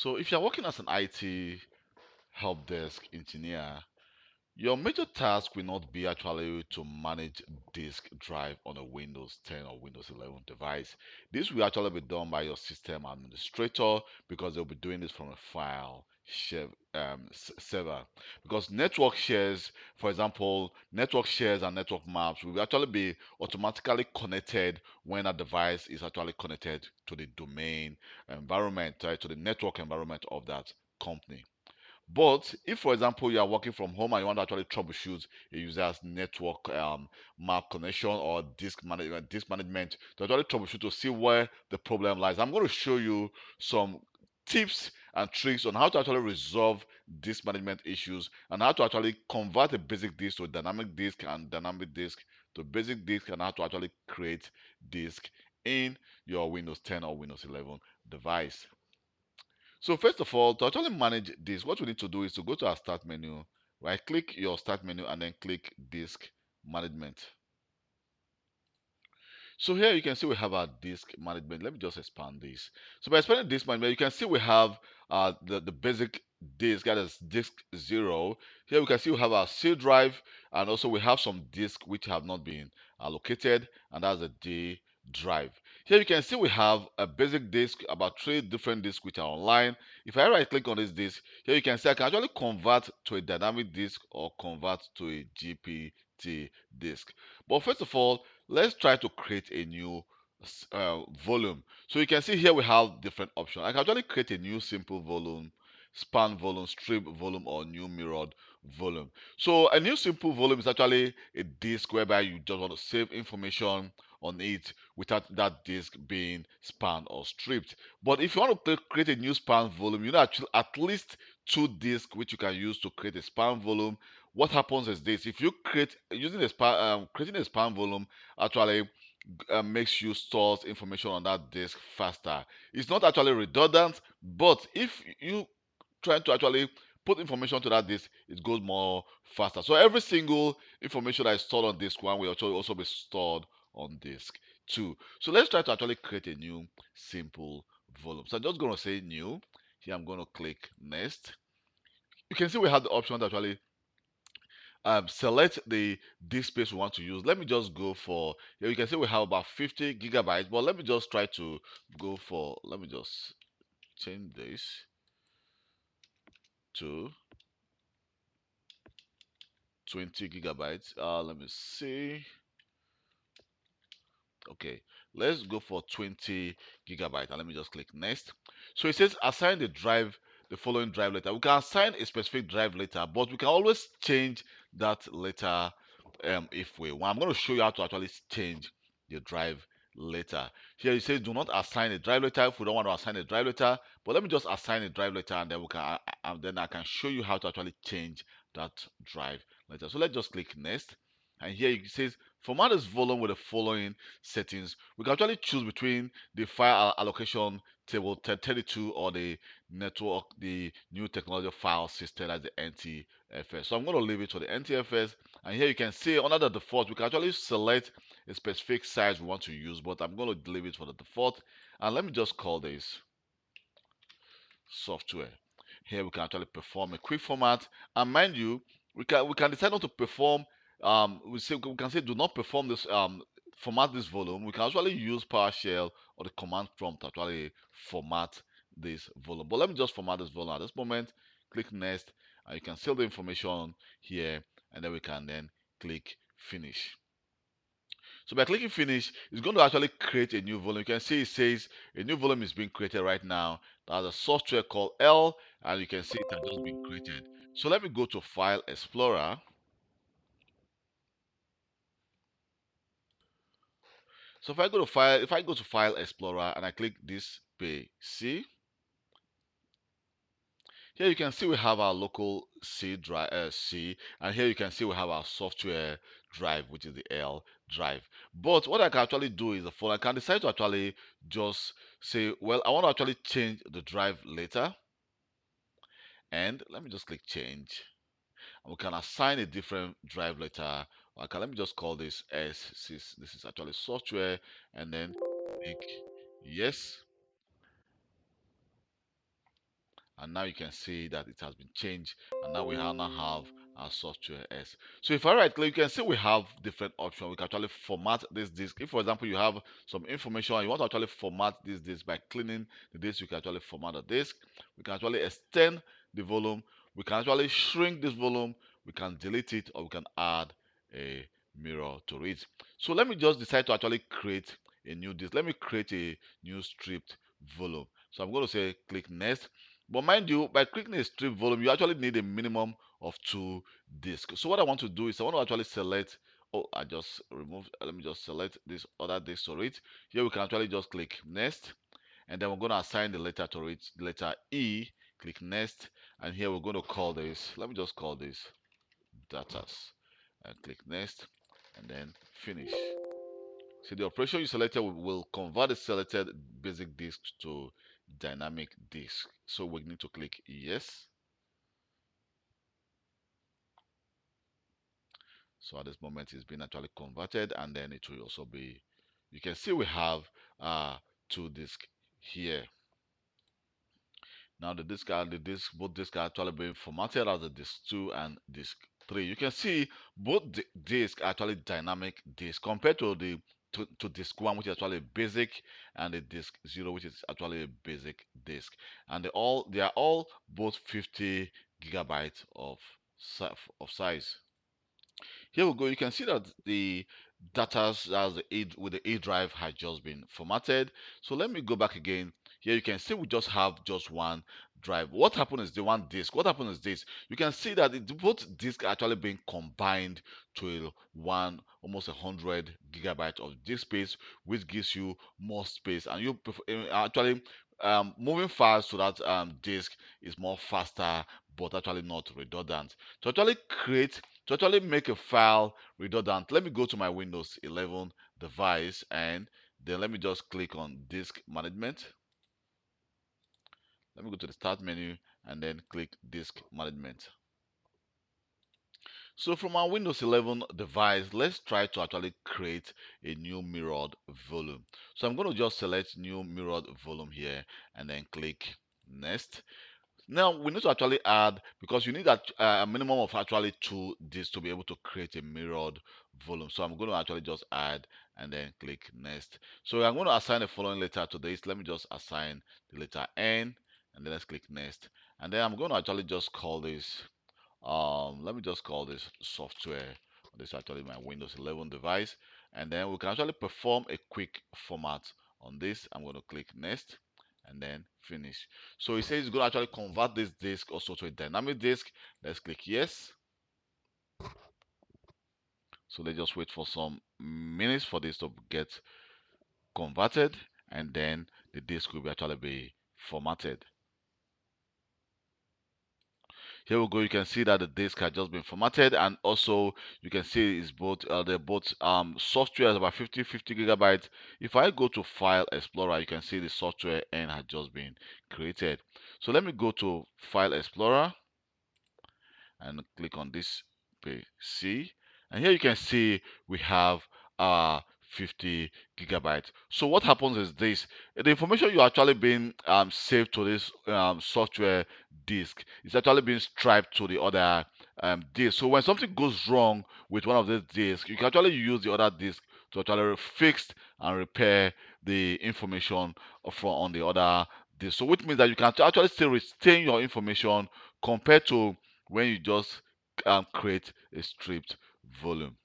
So if you're working as an IT help desk engineer, your major task will not be actually to manage disk drive on a Windows 10 or Windows 11 device. This will actually be done by your system administrator because they'll be doing this from a file share server. Because network shares, for example, network shares and network maps will actually be automatically connected when a device is actually connected to the domain environment, right, to the network environment of that company. But if, for example, you are working from home and you want to actually troubleshoot a user's network map connection or disk management to actually troubleshoot to see where the problem lies, I'm going to show you some tips and tricks on how to actually resolve disk management issues and how to actually convert a basic disk to dynamic disk and dynamic disk to basic disk and how to actually create disk in your Windows 10 or Windows 11 device. So first of all, to actually manage this, what we need to do is to go to our start menu, right click your start menu and then click disk management. So here you can see we have our disk management. Let me just expand this. So by expanding disk management, you can see we have the basic disk, that is disk 0. Here we can see we have our C drive, and also we have some disk which have not been allocated, and that's a D drive. Here you can see we have a basic disk, about 3 different disks which are online. If I right click on this disk, here you can see I can actually convert to a dynamic disk or convert to a GPT disk. But first of all, let's try to create a new volume. So you can see here we have different options. I can actually create a new simple volume, span volume, strip volume, or new mirrored volume. So a new simple volume is actually a disk whereby you just want to save information on it without that disk being spanned or stripped. But if you want to create a new span volume, you need actually at least 2 disks which you can use to create a span volume. What happens is this: if you create using a span, creating a span volume actually makes you store information on that disk faster. It's not actually redundant, but if you try to actually put information to that disk, it goes more faster. So every single information that is stored on disk 1 will actually also be stored on disk 2. So let's try to actually create a new simple volume. So I'm just going to say new. Here I'm going to click next. You can see we have the option to actually select the disk space we want to use. Let me just go for, here you can see we have about 50 gigabytes, but let me just try to go for, let me just change this to 20 gigabytes. Let me see. Okay, let's go for 20 gigabytes and let me just click next. So it says assign the following drive letter. We can assign a specific drive letter, but we can always change that letter if we want. I'm going to show you how to actually change the drive letter. Here it says do not assign a drive letter if we don't want to assign a drive letter, but let me just assign a drive letter and then we can and then I can show you how to actually change that drive letter. So let's just click next. And here it says format this volume with the following settings. We can actually choose between the file allocation table 32 or the network, the new technology file system as the NTFS. So I'm going to leave it to the NTFS. And here you can see under the default, we can actually select a specific size we want to use, but I'm going to leave it for the default. And let me just call this software. Here we can actually perform a quick format, and mind you, we can decide not to perform. We can say do not perform this format this volume. We can actually use PowerShell or the command prompt to actually format this volume. But let me just format this volume at this moment. Click next, and you can see the information here, and then we can then click finish. So by clicking finish, it's going to actually create a new volume. You can see it says a new volume is being created right now. There's a software called L, and you can see it has just been created. So let me go to File Explorer. So if I go to File Explorer and I click this page, see here you can see we have our local C drive, and here you can see we have our software drive, which is the L drive. But what I can actually do is the following. I can decide to actually just say, well, I want to actually change the drive later, and let me just click change. And we can assign a different drive letter. Okay, let me just call this S6. This is actually software, and then click yes. and now you can see that it has been changed, and now we now have our software S. So if I right click, you can see we have different options. We can actually format this disk. If for example you have some information and you want to actually format this disk by cleaning the disk, you can actually format the disk. We can actually extend the volume. We can actually shrink this volume. We can delete it, or we can add a mirror to it. So let me just decide to actually create a new disk. Let me create a new stripped volume. So I'm going to say click next. But mind you, by clicking a strip volume, you actually need a minimum of 2 disks. So what I want to do is I want to actually select. Oh, I just removed. Let me just select this other disk to it. Here we can actually just click next, and then we're going to assign the letter to it, the letter E. Click next, and here we're going to call this. Let me just call this datas, and click next, and then finish. So the operation you selected will convert the selected basic disk to dynamic disk. So we need to click yes. So at this moment it's been actually converted, and then it will also be, you can see we have 2 disks here. Now both disks are actually being formatted as a disk 2 and disk 3. You can see both disks are actually dynamic disk compared to the to disk 1, which is actually basic, and the disk 0, which is actually a basic disk. And they are all both 50 gigabytes of size. Here we go. You can see that the data as the A with the A drive has just been formatted. So let me go back again. Here you can see we just have just one drive. What happened is the one disk. What happened is this. You can see that both disks are actually being combined to one almost 100 gigabytes of disk space, which gives you more space, and you actually moving fast so that disk is more faster, but actually not redundant. To actually create to actually make a file redundant, let me go to my Windows 11 device, and then let me just click on disk management. Let me go to the start menu and then click disk management. So from our Windows 11 device, let's try to actually create a new mirrored volume. So I'm going to just select new mirrored volume here and then click next. Now we need to actually add, because you need a minimum of actually 2 disks to be able to create a mirrored volume. So I'm going to actually just add and then click next. So I'm going to assign the following letter to this. Let me just assign the letter N, and then let's click next. And then I'm going to actually just call this let me just call this software. This is actually my Windows 11 device, and then we can actually perform a quick format on this. I'm going to click next and then finish. So it says it's going to actually convert this disk also to a dynamic disk. Let's click yes. So let's just wait for some minutes for this to get converted, and then the disk will actually be formatted. Here we go. You can see that the disk has just been formatted, and also you can see it's both they're both software is about 50 gigabytes. If I go to File Explorer, you can see the software N has just been created. So let me go to File Explorer and click on this PC, and here you can see we have 50 gigabytes. So what happens is this: the information you actually being saved to this software disk is actually being striped to the other disk. So when something goes wrong with one of these disks, you can actually use the other disk to actually fix and repair the information from on the other disk. So which means that you can actually still retain your information compared to when you just create a stripped volume.